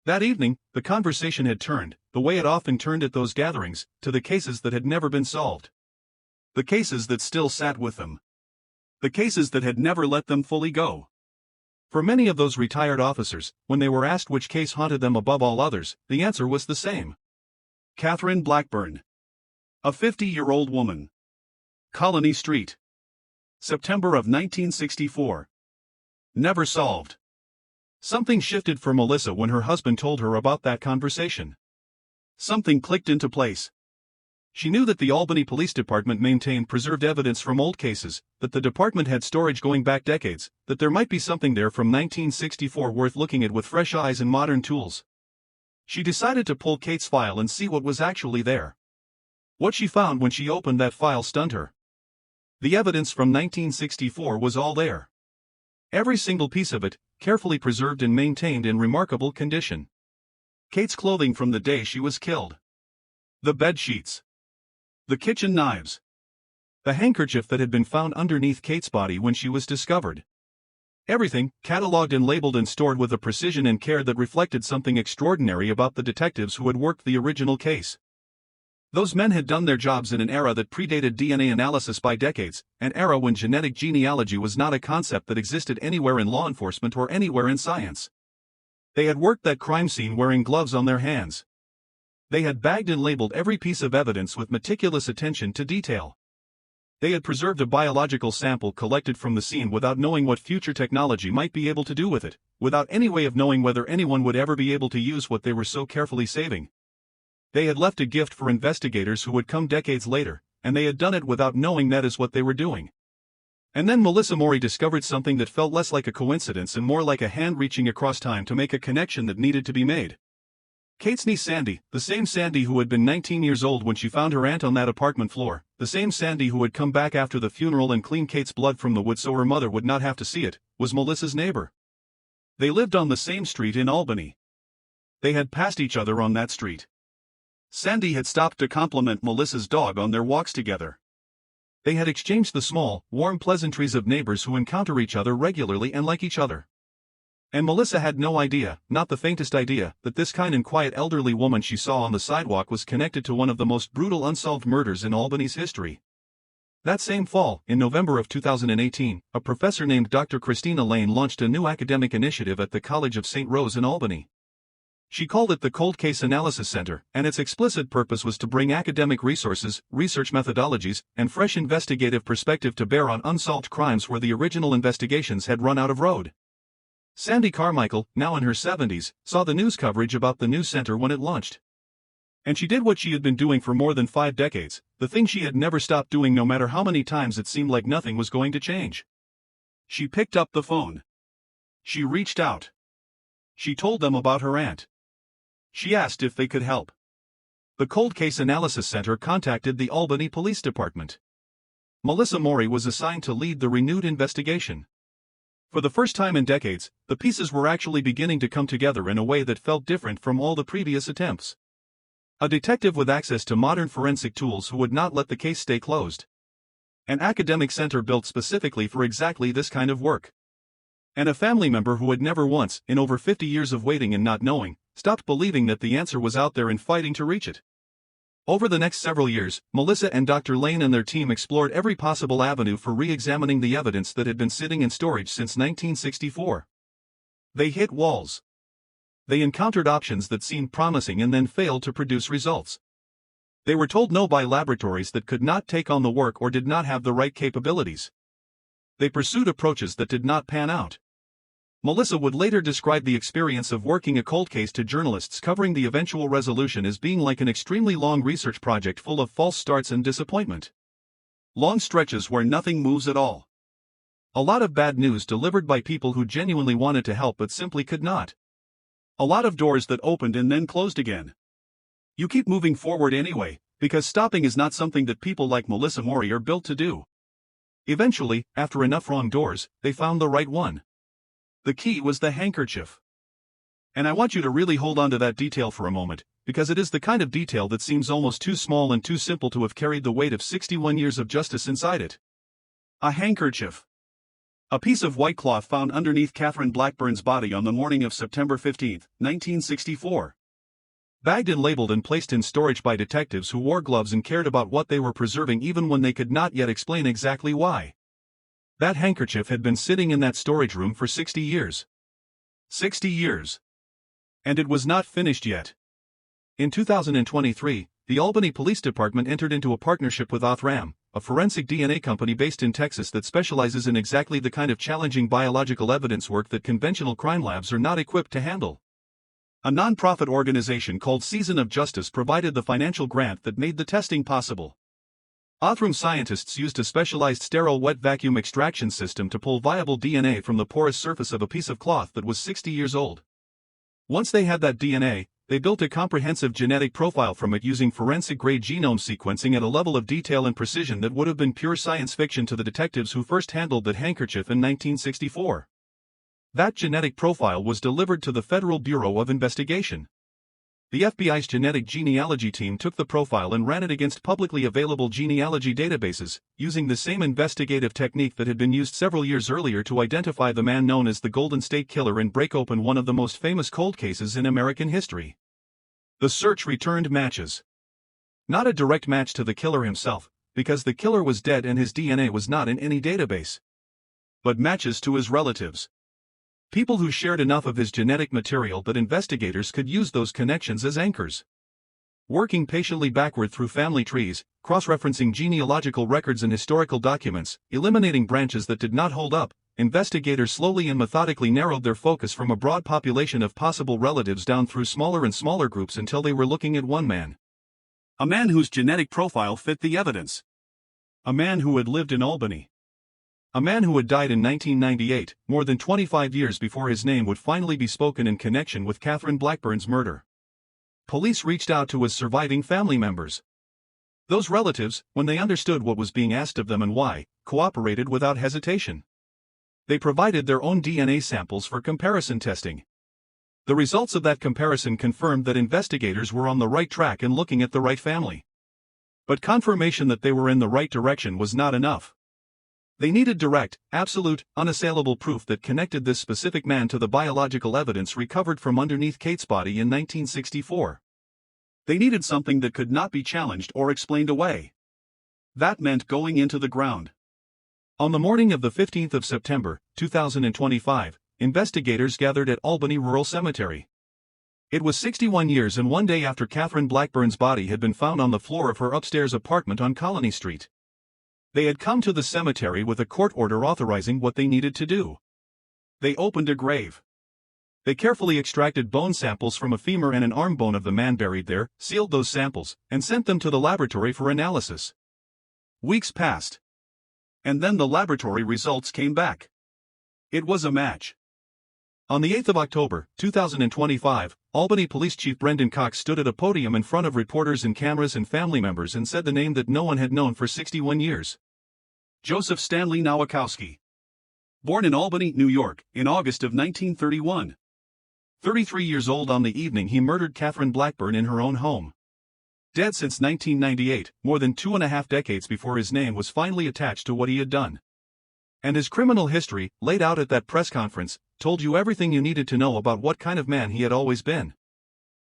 That evening, the conversation had turned, the way it often turned at those gatherings, to the cases that had never been solved. The cases that still sat with them. The cases that had never let them fully go. For many of those retired officers, when they were asked which case haunted them above all others, the answer was the same. Katherine Blackburn. A 50-year-old woman. Colony Street. September of 1964. Never solved. Something shifted for Melissa when her husband told her about that conversation. Something clicked into place. She knew that the Albany Police Department maintained preserved evidence from old cases, that the department had storage going back decades, that there might be something there from 1964 worth looking at with fresh eyes and modern tools. She decided to pull Kate's file and see what was actually there. What she found when she opened that file stunned her. The evidence from 1964 was all there. Every single piece of it, carefully preserved and maintained in remarkable condition. Kate's clothing from the day she was killed. The bed sheets. The kitchen knives. The handkerchief that had been found underneath Kate's body when she was discovered. Everything, catalogued and labeled and stored with a precision and care that reflected something extraordinary about the detectives who had worked the original case. Those men had done their jobs in an era that predated DNA analysis by decades, an era when genetic genealogy was not a concept that existed anywhere in law enforcement or anywhere in science. They had worked that crime scene wearing gloves on their hands. They had bagged and labeled every piece of evidence with meticulous attention to detail. They had preserved a biological sample collected from the scene without knowing what future technology might be able to do with it, without any way of knowing whether anyone would ever be able to use what they were so carefully saving. They had left a gift for investigators who would come decades later, and they had done it without knowing that is what they were doing. And then Melissa Morey discovered something that felt less like a coincidence and more like a hand reaching across time to make a connection that needed to be made. Kate's niece Sandy, the same Sandy who had been 19 years old when she found her aunt on that apartment floor, the same Sandy who had come back after the funeral and cleaned Kate's blood from the wood so her mother would not have to see it, was Melissa's neighbor. They lived on the same street in Albany. They had passed each other on that street. Sandy had stopped to compliment Melissa's dog on their walks together. They had exchanged the small, warm pleasantries of neighbors who encounter each other regularly and like each other. And Melissa had no idea, not the faintest idea, that this kind and quiet elderly woman she saw on the sidewalk was connected to one of the most brutal unsolved murders in Albany's history. That same fall, in November of 2018, a professor named Dr. Christina Lane launched a new academic initiative at the College of St. Rose in Albany. She called it the Cold Case Analysis Center, and its explicit purpose was to bring academic resources, research methodologies, and fresh investigative perspective to bear on unsolved crimes where the original investigations had run out of road. Sandy Carmichael, now in her 70s, saw the news coverage about the new center when it launched. And she did what she had been doing for more than 5 decades, the thing she had never stopped doing no matter how many times it seemed like nothing was going to change. She picked up the phone. She reached out. She told them about her aunt. She asked if they could help. The Cold Case Analysis Center contacted the Albany Police Department. Melissa Morey was assigned to lead the renewed investigation. For the first time in decades, the pieces were actually beginning to come together in a way that felt different from all the previous attempts. A detective with access to modern forensic tools who would not let the case stay closed. An academic center built specifically for exactly this kind of work. And a family member who had never once, in over 50 years of waiting and not knowing, stopped believing that the answer was out there and fighting to reach it. Over the next several years, Melissa and Dr. Lane and their team explored every possible avenue for re-examining the evidence that had been sitting in storage since 1964. They hit walls. They encountered options that seemed promising and then failed to produce results. They were told no by laboratories that could not take on the work or did not have the right capabilities. They pursued approaches that did not pan out. Melissa would later describe the experience of working a cold case to journalists covering the eventual resolution as being like an extremely long research project full of false starts and disappointment. Long stretches where nothing moves at all. A lot of bad news delivered by people who genuinely wanted to help but simply could not. A lot of doors that opened and then closed again. You keep moving forward anyway, because stopping is not something that people like Melissa Morey are built to do. Eventually, after enough wrong doors, they found the right one. The key was the handkerchief. And I want you to really hold on to that detail for a moment, because it is the kind of detail that seems almost too small and too simple to have carried the weight of 61 years of justice inside it. A handkerchief. A piece of white cloth found underneath Katherine Blackburn's body on the morning of September 15, 1964. Bagged and labeled and placed in storage by detectives who wore gloves and cared about what they were preserving even when they could not yet explain exactly why. That handkerchief had been sitting in that storage room for 60 years. 60 years. And it was not finished yet. In 2023, the Albany Police Department entered into a partnership with Othram, a forensic DNA company based in Texas that specializes in exactly the kind of challenging biological evidence work that conventional crime labs are not equipped to handle. A non-profit organization called Season of Justice provided the financial grant that made the testing possible. Othram scientists used a specialized sterile wet vacuum extraction system to pull viable DNA from the porous surface of a piece of cloth that was 60 years old. Once they had that DNA, they built a comprehensive genetic profile from it using forensic-grade genome sequencing at a level of detail and precision that would have been pure science fiction to the detectives who first handled that handkerchief in 1964. That genetic profile was delivered to the Federal Bureau of Investigation. The FBI's genetic genealogy team took the profile and ran it against publicly available genealogy databases, using the same investigative technique that had been used several years earlier to identify the man known as the Golden State Killer and break open one of the most famous cold cases in American history. The search returned matches. Not a direct match to the killer himself, because the killer was dead and his DNA was not in any database. But matches to his relatives. People who shared enough of his genetic material that investigators could use those connections as anchors. Working patiently backward through family trees, cross-referencing genealogical records and historical documents, eliminating branches that did not hold up, investigators slowly and methodically narrowed their focus from a broad population of possible relatives down through smaller and smaller groups until they were looking at one man. A man whose genetic profile fit the evidence. A man who had lived in Albany. A man who had died in 1998, more than 25 years before his name would finally be spoken in connection with Katherine Blackburn's murder. Police reached out to his surviving family members. Those relatives, when they understood what was being asked of them and why, cooperated without hesitation. They provided their own DNA samples for comparison testing. The results of that comparison confirmed that investigators were on the right track and looking at the right family. But confirmation that they were in the right direction was not enough. They needed direct, absolute, unassailable proof that connected this specific man to the biological evidence recovered from underneath Kate's body in 1964. They needed something that could not be challenged or explained away. That meant going into the ground. On the morning of the 15th of September, 2025, investigators gathered at Albany Rural Cemetery. It was 61 years and one day after Katherine Blackburn's body had been found on the floor of her upstairs apartment on Colony Street. They had come to the cemetery with a court order authorizing what they needed to do. They opened a grave. They carefully extracted bone samples from a femur and an arm bone of the man buried there, sealed those samples, and sent them to the laboratory for analysis. Weeks passed. And then the laboratory results came back. It was a match. On the 8th of October, 2025, Albany Police Chief Brendan Cox stood at a podium in front of reporters and cameras and family members and said the name that no one had known for 61 years. Joseph Stanley Nowakowski. Born in Albany, New York, in August of 1931. 33 years old on the evening he murdered Katherine Blackburn in her own home. Dead since 1998, more than 2.5 decades before his name was finally attached to what he had done. And his criminal history, laid out at that press conference, told you everything you needed to know about what kind of man he had always been.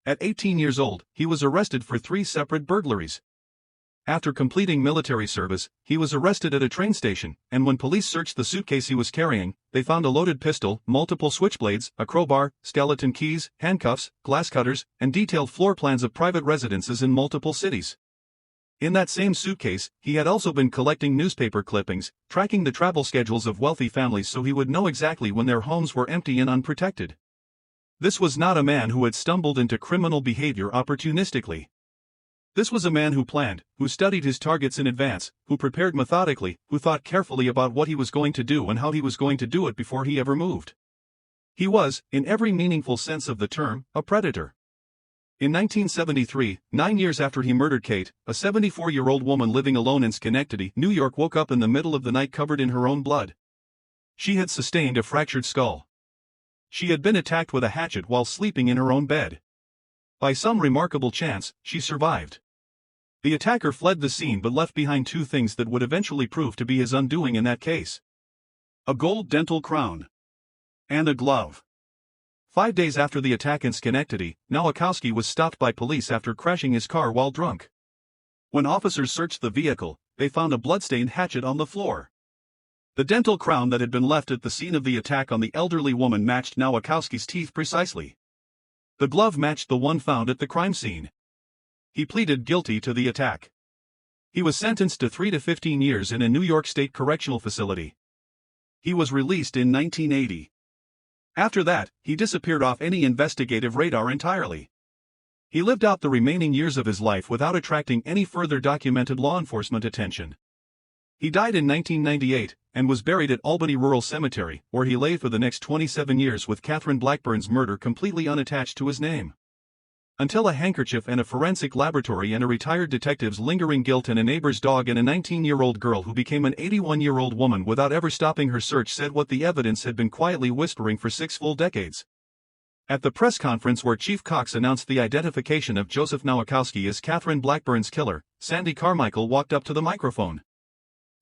At 18 years old, he was arrested for 3 separate burglaries. After completing military service, he was arrested at a train station, and when police searched the suitcase he was carrying, they found a loaded pistol, multiple switchblades, a crowbar, skeleton keys, handcuffs, glass cutters, and detailed floor plans of private residences in multiple cities. In that same suitcase, he had also been collecting newspaper clippings, tracking the travel schedules of wealthy families so he would know exactly when their homes were empty and unprotected. This was not a man who had stumbled into criminal behavior opportunistically. This was a man who planned, who studied his targets in advance, who prepared methodically, who thought carefully about what he was going to do and how he was going to do it before he ever moved. He was, in every meaningful sense of the term, a predator. In 1973, 9 years after he murdered Kate, a 74-year-old woman living alone in Schenectady, New York woke up in the middle of the night covered in her own blood. She had sustained a fractured skull. She had been attacked with a hatchet while sleeping in her own bed. By some remarkable chance, she survived. The attacker fled the scene but left behind 2 things that would eventually prove to be his undoing in that case: a gold dental crown and a glove. 5 days after the attack in Schenectady, Nowakowski was stopped by police after crashing his car while drunk. When officers searched the vehicle, they found a bloodstained hatchet on the floor. The dental crown that had been left at the scene of the attack on the elderly woman matched Nowakowski's teeth precisely. The glove matched the one found at the crime scene. He pleaded guilty to the attack. He was sentenced to 3 to 15 years in a New York State correctional facility. He was released in 1980. After that, he disappeared off any investigative radar entirely. He lived out the remaining years of his life without attracting any further documented law enforcement attention. He died in 1998, and was buried at Albany Rural Cemetery, where he lay for the next 27 years with Katherine Blackburn's murder completely unattached to his name. Until a handkerchief and a forensic laboratory and a retired detective's lingering guilt and a neighbor's dog and a 19-year-old girl who became an 81-year-old woman without ever stopping her search said what the evidence had been quietly whispering for 6 full decades. At the press conference where Chief Cox announced the identification of Joseph Nowakowski as Katherine Blackburn's killer, Sandy Carmichael walked up to the microphone.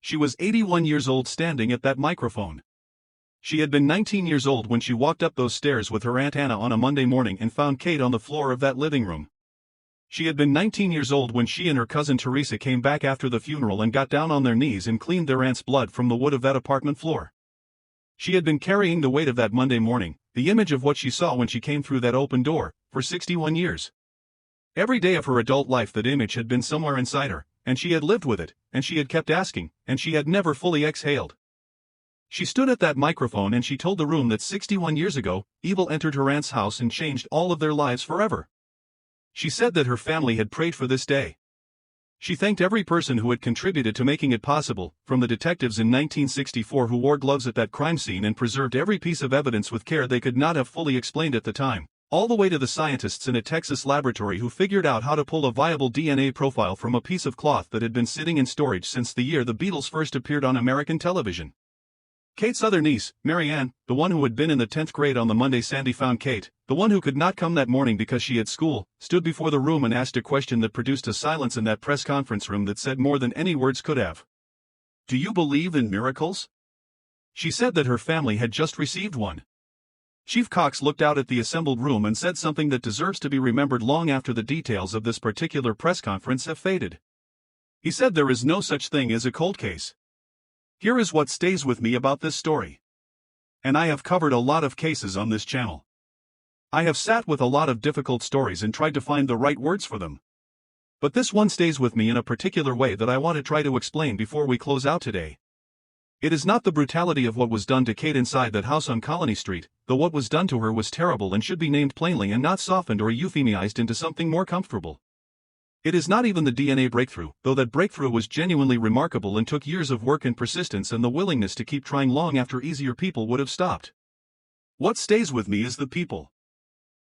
She was 81 years old standing at that microphone. She had been 19 years old when she walked up those stairs with her Aunt Anna on a Monday morning and found Kate on the floor of that living room. She had been 19 years old when she and her cousin Teresa came back after the funeral and got down on their knees and cleaned their aunt's blood from the wood of that apartment floor. She had been carrying the weight of that Monday morning, the image of what she saw when she came through that open door, for 61 years. Every day of her adult life that image had been somewhere inside her, and she had lived with it, and she had kept asking, and she had never fully exhaled. She stood at that microphone and she told the room that 61 years ago, evil entered her aunt's house and changed all of their lives forever. She said that her family had prayed for this day. She thanked every person who had contributed to making it possible, from the detectives in 1964 who wore gloves at that crime scene and preserved every piece of evidence with care they could not have fully explained at the time, all the way to the scientists in a Texas laboratory who figured out how to pull a viable DNA profile from a piece of cloth that had been sitting in storage since the year the Beatles first appeared on American television. Kate's other niece, Mary Ann, the one who had been in the 10th grade on the Monday Sandy found Kate, the one who could not come that morning because she had school, stood before the room and asked a question that produced a silence in that press conference room that said more than any words could have. "Do you believe in miracles?" She said that her family had just received one. Chief Cox looked out at the assembled room and said something that deserves to be remembered long after the details of this particular press conference have faded. He said there is no such thing as a cold case. Here is what stays with me about this story. And I have covered a lot of cases on this channel. I have sat with a lot of difficult stories and tried to find the right words for them. But this one stays with me in a particular way that I want to try to explain before we close out today. It is not the brutality of what was done to Kate inside that house on Colony Street, though what was done to her was terrible and should be named plainly and not softened or euphemized into something more comfortable. It is not even the DNA breakthrough, though that breakthrough was genuinely remarkable and took years of work and persistence and the willingness to keep trying long after easier people would have stopped. What stays with me is the people.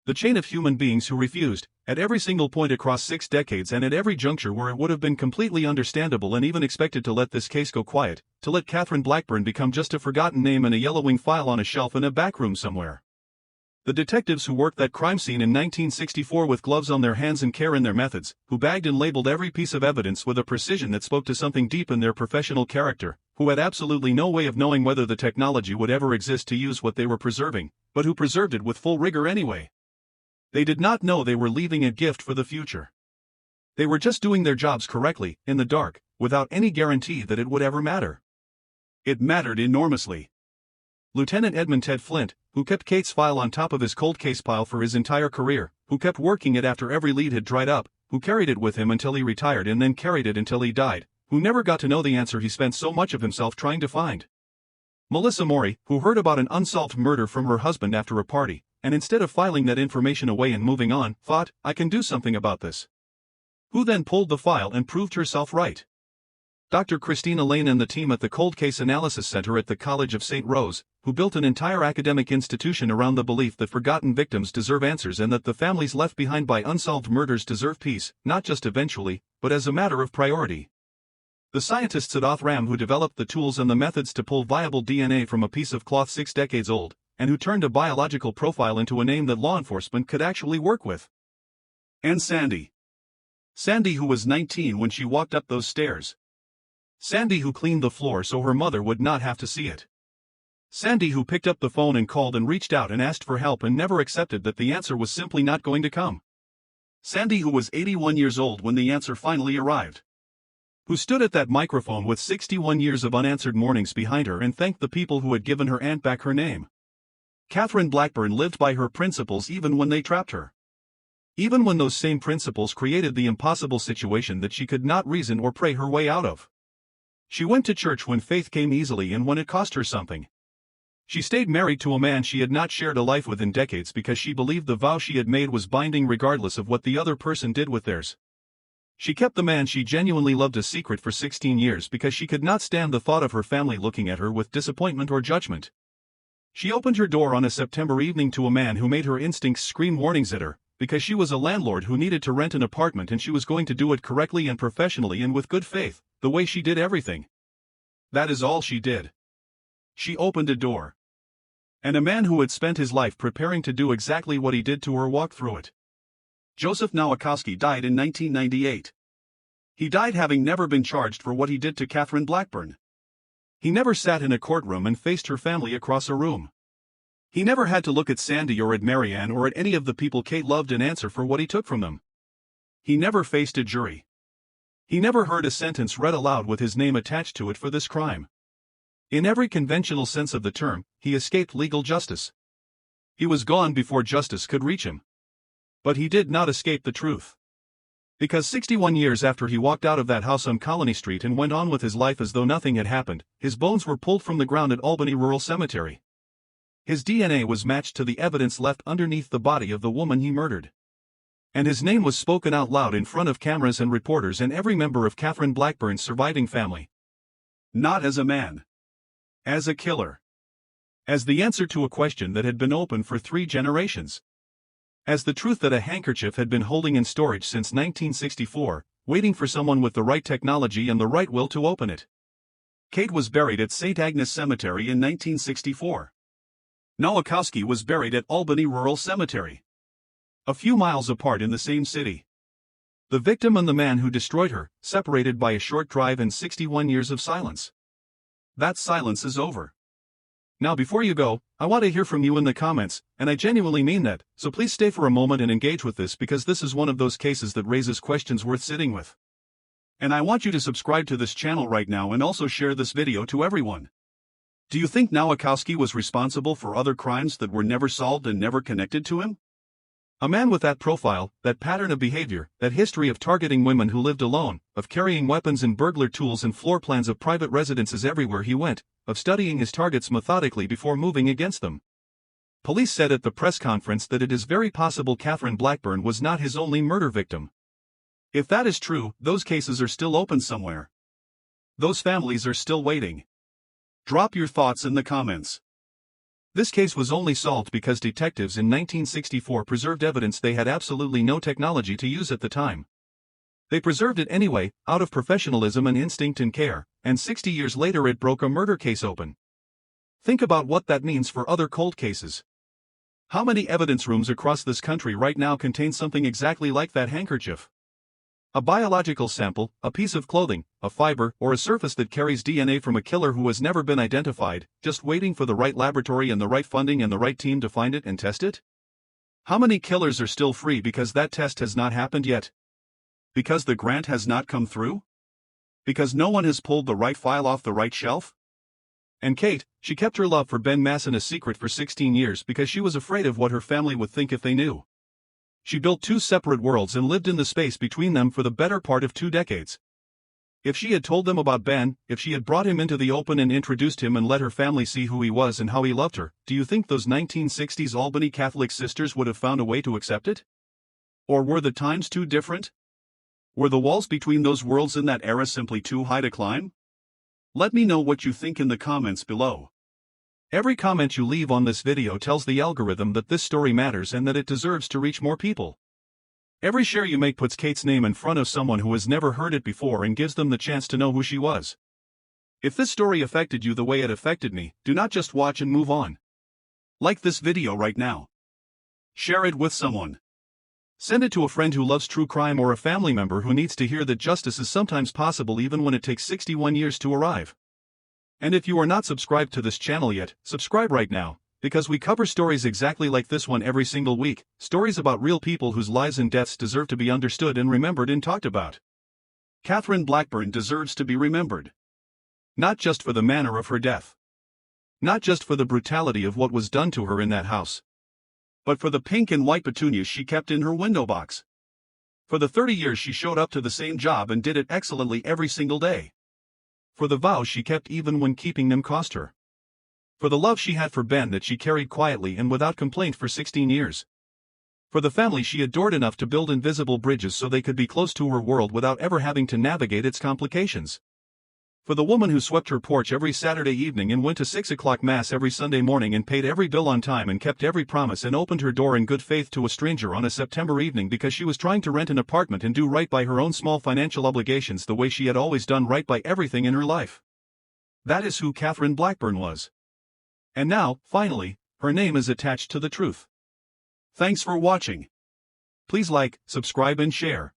The chain of human beings who refused, at every single point across 6 decades and at every juncture where it would have been completely understandable and even expected to let this case go quiet, to let Katherine Blackburn become just a forgotten name and a yellowing file on a shelf in a back room somewhere. The detectives who worked that crime scene in 1964 with gloves on their hands and care in their methods, who bagged and labeled every piece of evidence with a precision that spoke to something deep in their professional character, who had absolutely no way of knowing whether the technology would ever exist to use what they were preserving, but who preserved it with full rigor anyway. They did not know they were leaving a gift for the future. They were just doing their jobs correctly, in the dark, without any guarantee that it would ever matter. It mattered enormously. Lieutenant Edmund Ted Flint, who kept Kate's file on top of his cold case pile for his entire career, who kept working it after every lead had dried up, who carried it with him until he retired and then carried it until he died, who never got to know the answer he spent so much of himself trying to find. Melissa Morey, who heard about an unsolved murder from her husband after a party, and instead of filing that information away and moving on, thought, I can do something about this. Who then pulled the file and proved herself right? Dr. Christina Lane and the team at the Cold Case Analysis Center at the College of St. Rose, who built an entire academic institution around the belief that forgotten victims deserve answers and that the families left behind by unsolved murders deserve peace, not just eventually, but as a matter of priority. The scientists at Othram who developed the tools and the methods to pull viable DNA from a piece of cloth 6 decades old, and who turned a biological profile into a name that law enforcement could actually work with. And Sandy. Sandy, who was 19 when she walked up those stairs. Sandy, who cleaned the floor so her mother would not have to see it. Sandy, who picked up the phone and called and reached out and asked for help and never accepted that the answer was simply not going to come. Sandy, who was 81 years old when the answer finally arrived. Who stood at that microphone with 61 years of unanswered mornings behind her and thanked the people who had given her aunt back her name. Katherine Blackburn lived by her principles even when they trapped her. Even when those same principles created the impossible situation that she could not reason or pray her way out of. She went to church when faith came easily and when it cost her something. She stayed married to a man she had not shared a life with in decades because she believed the vow she had made was binding regardless of what the other person did with theirs. She kept the man she genuinely loved a secret for 16 years because she could not stand the thought of her family looking at her with disappointment or judgment. She opened her door on a September evening to a man who made her instincts scream warnings at her, because she was a landlord who needed to rent an apartment and she was going to do it correctly and professionally and with good faith, the way she did everything. That is all she did. She opened a door. And a man who had spent his life preparing to do exactly what he did to her walked through it. Joseph Nowakowski died in 1998. He died having never been charged for what he did to Katherine Blackburn. He never sat in a courtroom and faced her family across a room. He never had to look at Sandy or at Marianne or at any of the people Kate loved and answer for what he took from them. He never faced a jury. He never heard a sentence read aloud with his name attached to it for this crime. In every conventional sense of the term, he escaped legal justice. He was gone before justice could reach him. But he did not escape the truth. Because 61 years after he walked out of that house on Colony Street and went on with his life as though nothing had happened, his bones were pulled from the ground at Albany Rural Cemetery. His DNA was matched to the evidence left underneath the body of the woman he murdered. And his name was spoken out loud in front of cameras and reporters and every member of Katherine Blackburn's surviving family. Not as a man. As a killer. As the answer to a question that had been open for 3 generations. As the truth that a handkerchief had been holding in storage since 1964, waiting for someone with the right technology and the right will to open it. Kate was buried at St. Agnes Cemetery in 1964. Nowakowski was buried at Albany Rural Cemetery. A few miles apart in the same city. The victim and the man who destroyed her, separated by a short drive and 61 years of silence. That silence is over. Now before you go, I want to hear from you in the comments, and I genuinely mean that, so please stay for a moment and engage with this because this is one of those cases that raises questions worth sitting with. And I want you to subscribe to this channel right now and also share this video to everyone. Do you think Nowakowski was responsible for other crimes that were never solved and never connected to him? A man with that profile, that pattern of behavior, that history of targeting women who lived alone, of carrying weapons and burglar tools and floor plans of private residences everywhere he went, of studying his targets methodically before moving against them. Police said at the press conference that it is very possible Katherine Blackburn was not his only murder victim. If that is true, those cases are still open somewhere. Those families are still waiting. Drop your thoughts in the comments. This case was only solved because detectives in 1964 preserved evidence they had absolutely no technology to use at the time. They preserved it anyway, out of professionalism and instinct and care, and 60 years later it broke a murder case open. Think about what that means for other cold cases. How many evidence rooms across this country right now contain something exactly like that handkerchief? A biological sample, a piece of clothing, a fiber, or a surface that carries DNA from a killer who has never been identified, just waiting for the right laboratory and the right funding and the right team to find it and test it? How many killers are still free because that test has not happened yet? Because the grant has not come through? Because no one has pulled the right file off the right shelf? And Kate, she kept her love for Ben Masson a secret for 16 years because she was afraid of what her family would think if they knew. She built two separate worlds and lived in the space between them for the better part of 2 decades. If she had told them about Ben, if she had brought him into the open and introduced him and let her family see who he was and how he loved her, do you think those 1960s Albany Catholic sisters would have found a way to accept it? Or were the times too different? Were the walls between those worlds in that era simply too high to climb? Let me know what you think in the comments below. Every comment you leave on this video tells the algorithm that this story matters and that it deserves to reach more people. Every share you make puts Kate's name in front of someone who has never heard it before and gives them the chance to know who she was. If this story affected you the way it affected me, do not just watch and move on. Like this video right now. Share it with someone. Send it to a friend who loves true crime or a family member who needs to hear that justice is sometimes possible even when it takes 61 years to arrive. And if you are not subscribed to this channel yet, subscribe right now, because we cover stories exactly like this one every single week, stories about real people whose lives and deaths deserve to be understood and remembered and talked about. Katherine Blackburn deserves to be remembered. Not just for the manner of her death. Not just for the brutality of what was done to her in that house. But for the pink and white petunias she kept in her window box. For the 30 years she showed up to the same job and did it excellently every single day. For the vows she kept even when keeping them cost her. For the love she had for Ben that she carried quietly and without complaint for 16 years. For the family she adored enough to build invisible bridges so they could be close to her world without ever having to navigate its complications. For the woman who swept her porch every Saturday evening and went to 6 o'clock Mass every Sunday morning and paid every bill on time and kept every promise and opened her door in good faith to a stranger on a September evening because she was trying to rent an apartment and do right by her own small financial obligations the way she had always done right by everything in her life. That is who Katherine Blackburn was. And now, finally, her name is attached to the truth. Thanks for watching. Please like, subscribe and share.